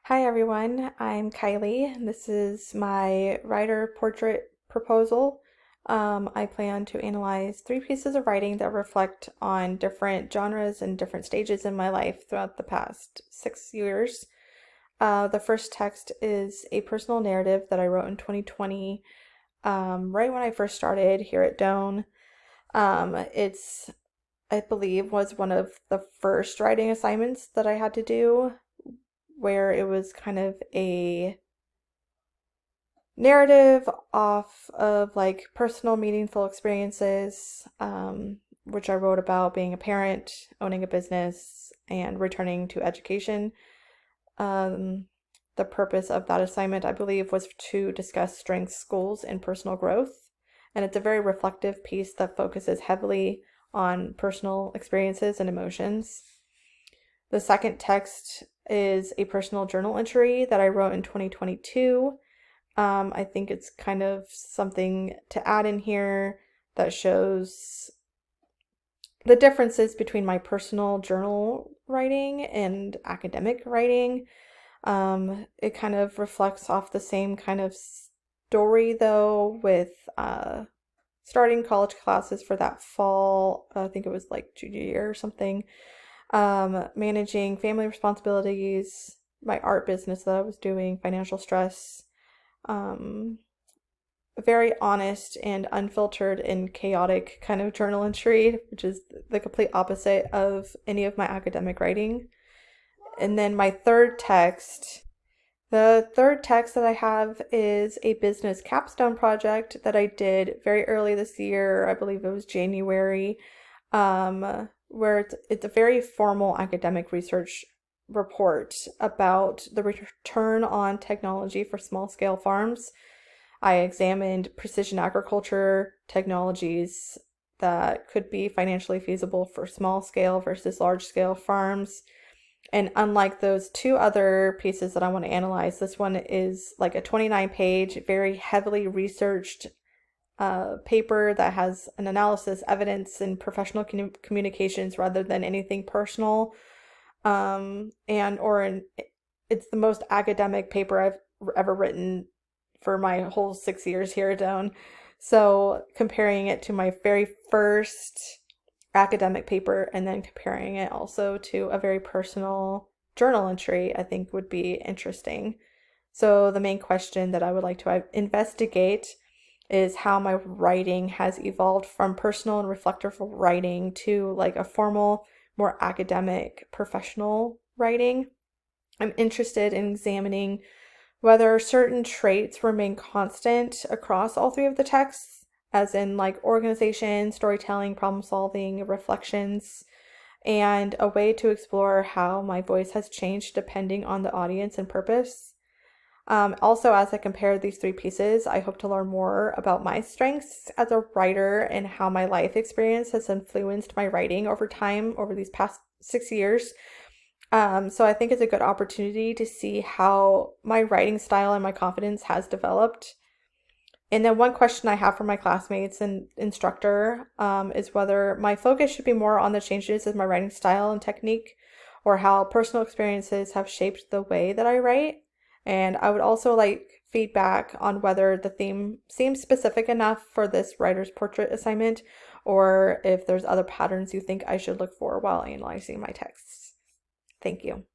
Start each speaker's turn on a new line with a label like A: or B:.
A: Hi everyone, I'm Kylie. This is my writer portrait proposal. I plan to analyze three pieces of writing that reflect on different genres and different stages in my life throughout the past 6 years. The first text is a personal narrative that I wrote in 2020, right when I first started here at Doan. I believe, was one of the first writing assignments that I had to do where it was kind of a narrative off of like personal meaningful experiences, which I wrote about being a parent, owning a business, and returning to education. Um, the purpose of that assignment, I believe, was to discuss strengths, goals, and personal growth. And it's a very reflective piece that focuses heavily on personal experiences and emotions. The second text is a personal journal entry that I wrote in 2022. I think it's kind of something to add in here that shows the differences between my personal journal writing and academic writing. It kind of reflects off the same kind of story though, with starting college classes for that fall. I think it was like junior year or something. Managing family responsibilities, my art business that I was doing, financial stress, um, very honest and unfiltered and chaotic kind of journal entry, which is the complete opposite of any of my academic writing. And then the third text that I have is a business capstone project that I did very early this year. I believe it was January, where it's a very formal academic research report about the return on technology for small scale farms. I examined precision agriculture technologies that could be financially feasible for small scale versus large scale farms. And unlike those two other pieces that I want to analyze, this one is like a 29-page, very heavily researched paper that has an analysis, evidence, and professional communications rather than anything personal. It's the most academic paper I've ever written for my whole 6 years here at Doan. So comparing it to my very first academic paper and then comparing it also to a very personal journal entry, I think would be interesting. So the main question that I would like to investigate is how my writing has evolved from personal and reflective writing to like a formal, more academic, professional writing. I'm interested in examining whether certain traits remain constant across all three of the texts, as in like organization, storytelling, problem solving, reflections, and a way to explore how my voice has changed depending on the audience and purpose. Also, as I compare these three pieces, I hope to learn more about my strengths as a writer and how my life experience has influenced my writing over time over these past 6 years. So I think it's a good opportunity to see how my writing style and my confidence has developed. And then one question I have for my classmates and instructor is whether my focus should be more on the changes in my writing style and technique, or how personal experiences have shaped the way that I write. And I would also like feedback on whether the theme seems specific enough for this writer's portrait assignment, or if there's other patterns you think I should look for while analyzing my texts. Thank you.